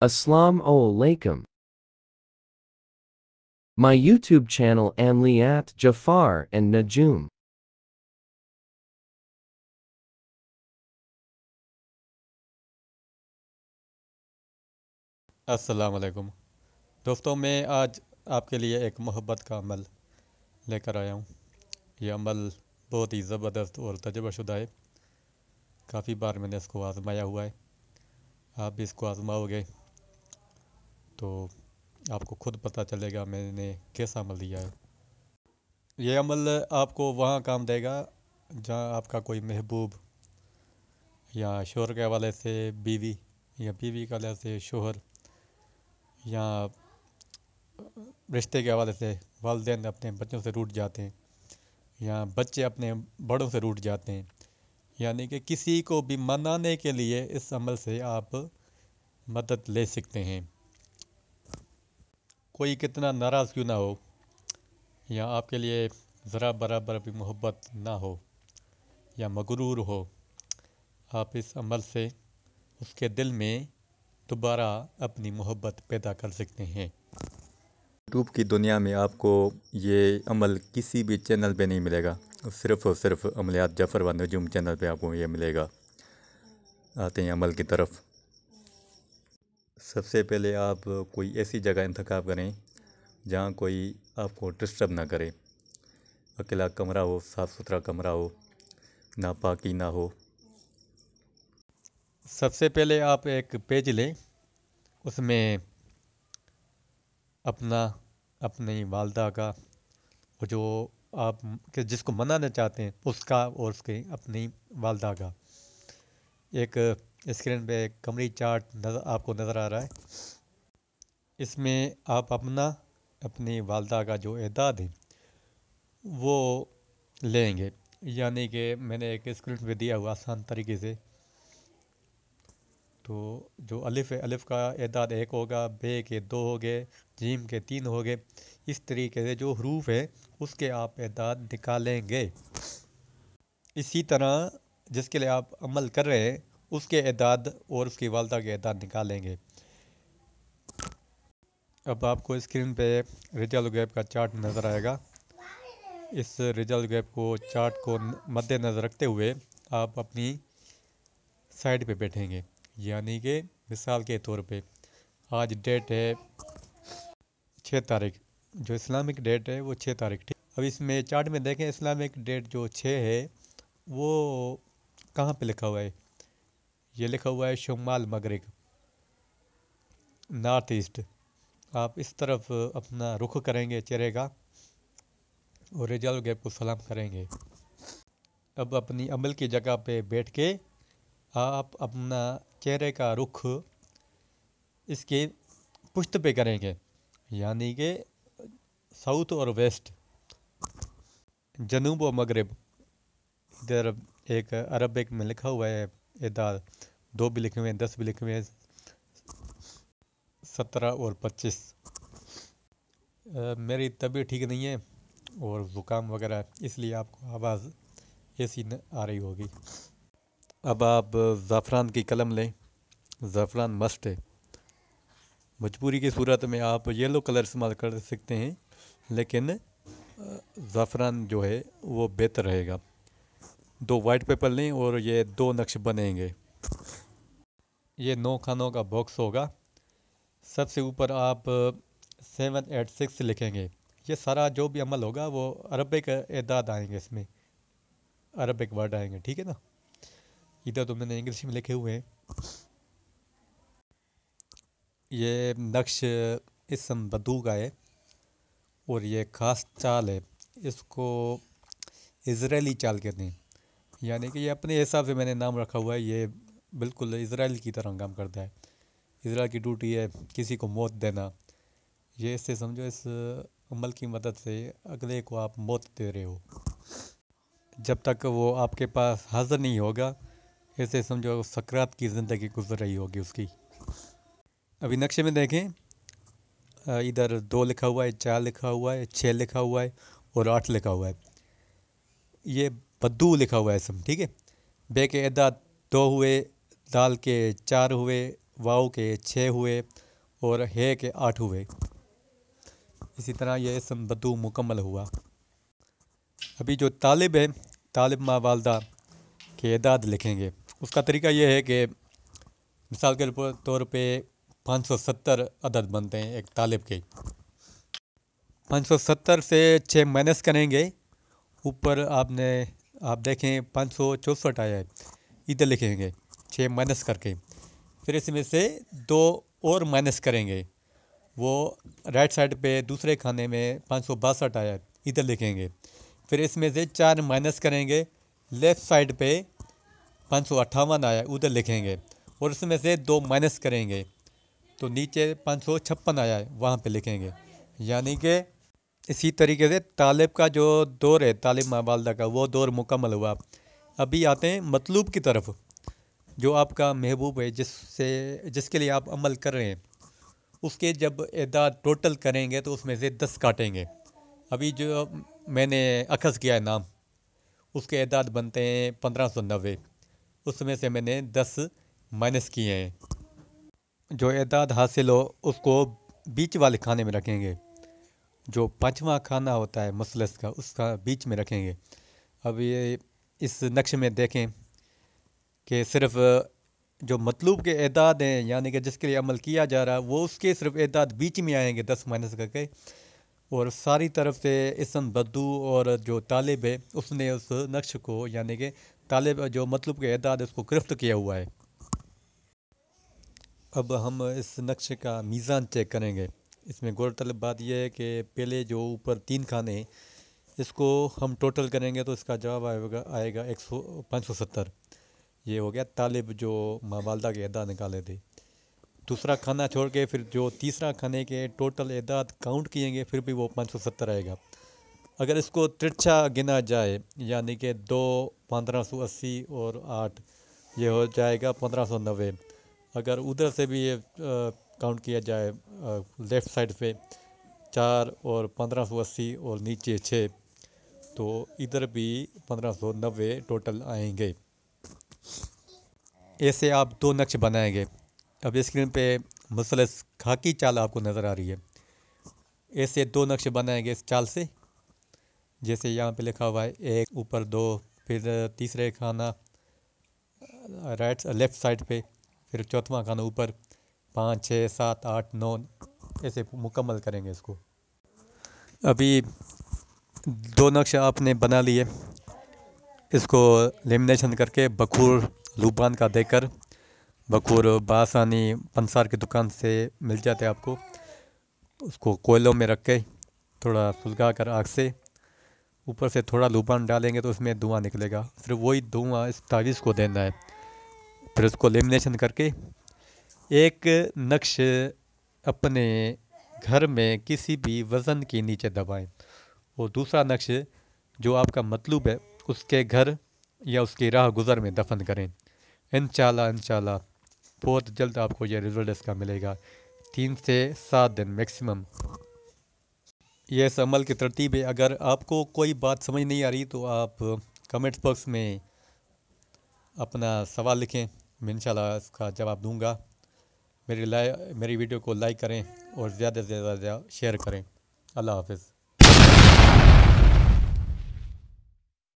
Assalamu alaikum. My YouTube channel Amliat Jafar and Najum. अस्सलाम वालेकुम दोस्तों, मैं आज आपके लिए एक मोहब्बत का अमल लेकर आया हूँ। ये अमल बहुत ही ज़बरदस्त और तजुर्बाशुदा है। काफ़ी बार मैंने इसको आज़माया हुआ है। आप भी इसको आज़माओगे तो आपको खुद पता चलेगा मैंने कैसा अमल दिया है। ये अमल आपको वहाँ काम देगा जहाँ आपका कोई महबूब या शोहर के हवाले से बीवी या बीवी के हवाले से शोहर या रिश्ते के हवाले से वालिदैन अपने बच्चों से रूठ जाते हैं या बच्चे अपने बड़ों से रूठ जाते हैं। यानी कि किसी को भी मनाने के लिए इस अमल से आप मदद ले सकते हैं। कोई कितना नाराज़ क्यों ना हो या आपके लिए ज़रा बराबर भी मोहब्बत ना हो या मगरूर हो, आप इस अमल से उसके दिल में दोबारा अपनी मोहब्बत पैदा कर सकते हैं। यूट्यूब की दुनिया में आपको ये अमल किसी भी चैनल पे नहीं मिलेगा। सिर्फ़ और सिर्फ अमलियात जफ़र व नजूम चैनल पे आपको ये मिलेगा। आते हैं अमल की तरफ। सबसे पहले आप कोई ऐसी जगह इंतखाब करें जहाँ कोई आपको डिस्टर्ब ना करे। अकेला कमरा हो, साफ़ सुथरा कमरा हो, नापाकी ना हो। सबसे पहले आप एक पेज लें, उसमें अपना अपनी वालदा का और जो आप जिसको मनाना चाहते हैं उसका और उसके अपनी वालदा का एक स्क्रीन पे एक कमरी चार्ट आपको नज़र आ रहा है। इसमें आप अपनी वालदा का जो एदाद है वो लेंगे। यानी कि मैंने एक स्क्रीन पे दिया हुआ आसान तरीके से। तो जो अलिफ़ है, अलिफ़ का एदाद 1 होगा, बे के 2 हो गए, जीम के 3 हो गए। इस तरीके से जो हरूफ है उसके आप एदाद निकालेंगे। इसी तरह जिसके लिए आप अमल कर रहे हैं उसके एदाद और उसकी वालदा के एदाद निकालेंगे। अब आपको स्क्रीन पे रिजल्ट गैप का चार्ट नज़र आएगा। इस रिजल्ट गैप को चार्ट को मद्देनज़र रखते हुए आप अपनी साइड पे बैठेंगे। यानी कि मिसाल के तौर पे आज डेट है 6 तारीख, जो इस्लामिक डेट है वो 6 तारीख, ठीक। अब इसमें चार्ट में देखें इस्लामिक डेट जो 6 है वो कहाँ पे लिखा हुआ है। ये लिखा हुआ है शुमाल मगरिब, नॉर्थ ईस्ट। आप इस तरफ अपना रुख करेंगे चेहरे का और रिजल्ट गैप को सलाम करेंगे। अब अपनी अमल की जगह पे बैठ के आप अपना चेहरे का रुख इसके पुश्त पे करेंगे। यानी कि साउथ और वेस्ट, जनूब और मगरिब। इधर एक अरबिक में लिखा हुआ है एदाद, 2 भी लिखे हुए हैं, 10 भी लिखे हुए हैं, 17 और 25। मेरी तबीयत ठीक नहीं है और ज़ुकाम वगैरह है, इसलिए आपको आवाज़ ऐसी न आ रही होगी। अब आप ज़ाफ़रान की कलम लें। ज़ाफ़रान मस्ट है। मजबूरी की सूरत में आप येलो कलर इस्तेमाल कर सकते हैं, लेकिन ज़ाफ़रान जो है वो बेहतर रहेगा। 2 वाइट पेपर लें और ये 2 नक्श बनेंगे। ये 9 खानों का बॉक्स होगा। सबसे ऊपर आप 786 लिखेंगे। ये सारा जो भी अमल होगा वो अरबिक एदाद आएंगे, इसमें अरबिक वर्ड आएंगे, ठीक है ना। इधर तो मैंने इंग्लिश में लिखे हुए हैं। ये नक्श इसम बदू का है और ये ख़ास चाल है, इसको इज़राइली चाल कहते हैं। यानी कि ये अपने हिसाब से मैंने नाम रखा हुआ है। ये बिल्कुल इज़राइल की तरह काम करता है। इज़राइल की ड्यूटी है किसी को मौत देना। ये इससे समझो, इस अमल की मदद से अगले को आप मौत दे रहे हो जब तक वो आपके पास हाज़िर नहीं होगा। ऐसे समझो सकरात की ज़िंदगी गुजर रही होगी उसकी। अभी नक्शे में देखें, इधर 2 लिखा हुआ है, 4 लिखा हुआ है, 6 लिखा हुआ है और 8 लिखा हुआ है। ये बद्दू लिखा हुआ है इसम, ठीक है। बे के एदाद 2 हुए, दाल के 4 हुए वाव के 6 हुए और हे के 8 हुए। इसी तरह ये इसम बदू मुकम्मल हुआ। अभी जो तालिब है, तालिब मा वालदा के एदाद लिखेंगे। उसका तरीका ये है कि मिसाल के तौर पे 570 अदद बनते हैं एक तालिब के। 570 से 6 माइनस करेंगे, ऊपर आप देखें 564 आया है, इधर लिखेंगे 6 माइनस करके। फिर इसमें से 2 और माइनस करेंगे, वो राइट साइड पे दूसरे खाने में 562 आया है, इधर लिखेंगे। फिर इसमें से 4 माइनस करेंगे, लेफ़्ट साइड पे 558 आया है, उधर लिखेंगे। और इसमें से 2 माइनस करेंगे तो नीचे 556 आया है, वहाँ पे लिखेंगे। यानी कि इसी तरीके से तालिब का जो दौर है, तालिब मा वालदा का, वो दौर मुकम्मल हुआ। अभी आते हैं मतलूब की तरफ। जो आपका महबूब है, जिसके लिए आप अमल कर रहे हैं, उसके जब एदाद टोटल करेंगे तो उसमें से 10 काटेंगे। अभी जो मैंने अखज़ किया है नाम, उसके एदाद बनते हैं 1590, उसमें से मैंने 10 माइनस किए हैं। जो एदाद हासिल हो उसको बीच वाले खाने में रखेंगे। जो 5वां खाना होता है मसलस का, उसका बीच में रखेंगे। अब ये इस नक्शे में देखें कि सिर्फ जो मतलूब के एदाद हैं, यानी कि जिसके लिए अमल किया जा रहा है, वो उसके सिर्फ एदाद बीच में आएंगे 10 माइनस करके। और सारी तरफ से इसम बद्दू और जो तालिब है, उसने उस नक्श को, यानी कि तालिब जो मतलूब के एदाद उसको गिरफ्त किया हुआ है। अब हम इस नक्शे का मीज़ान चेक करेंगे। इसमें गौरतलब बात यह है कि पहले जो ऊपर 3 खाने हैं, इसको हम टोटल करेंगे तो इसका जवाब आएगा 570। ये हो गया तालिब जो मावालदा के एदाद निकाले थे। दूसरा खाना छोड़ के फिर जो तीसरा खाने के टोटल एदाद काउंट किएंगे, फिर भी वो 570 आएगा। अगर इसको तिरछा गिना जाए, यानी कि 2 1580 और 8, ये हो जाएगा 1590। अगर उधर से भी ये काउंट किया जाए लेफ़्ट साइड पे 4 और 1580 और नीचे 6, तो इधर भी 1590 टोटल आएंगे। ऐसे आप 2 नक्श बनाएंगे। अब स्क्रीन पे मसलस खाकी चाल आपको नज़र आ रही है। ऐसे 2 नक्श बनाएंगे इस चाल से, जैसे यहाँ पे लिखा हुआ है 1 ऊपर 2, फिर तीसरे खाना लेफ़्ट साइड पे, फिर चौथा खाना ऊपर 5 6 7 8 9, ऐसे मुकम्मल करेंगे इसको। अभी 2 नक्श आपने बना लिए। इसको लेमिनेशन करके बखूर लूबान का देकर, बखूर बासानी पंसार की दुकान से मिल जाते आपको, उसको कोयलों में रख के थोड़ा सुलगा कर आग से ऊपर से थोड़ा लूबान डालेंगे तो उसमें धुआं निकलेगा। फिर वही धुआं इस तावीज़ को देना है। फिर उसको लेमिनेशन करके एक नक्श अपने घर में किसी भी वज़न के नीचे दबाएं, और दूसरा नक्श जो आपका मतलूब है उसके घर या उसकी राह गुज़र में दफन करें। इंशाल्लाह बहुत जल्द आपको ये रिज़ल्ट इसका मिलेगा। 3 से 7 दिन मैक्सिमम। ये इस अमल की तरतीब है। अगर आपको कोई बात समझ नहीं आ रही तो आप कमेंट्स बॉक्स में अपना सवाल लिखें, मैं इंशाल्लाह इसका जवाब दूंगा। मेरी वीडियो को लाइक करें और ज़्यादा से ज़्यादा शेयर करें। अल्लाह हाफ़िज़।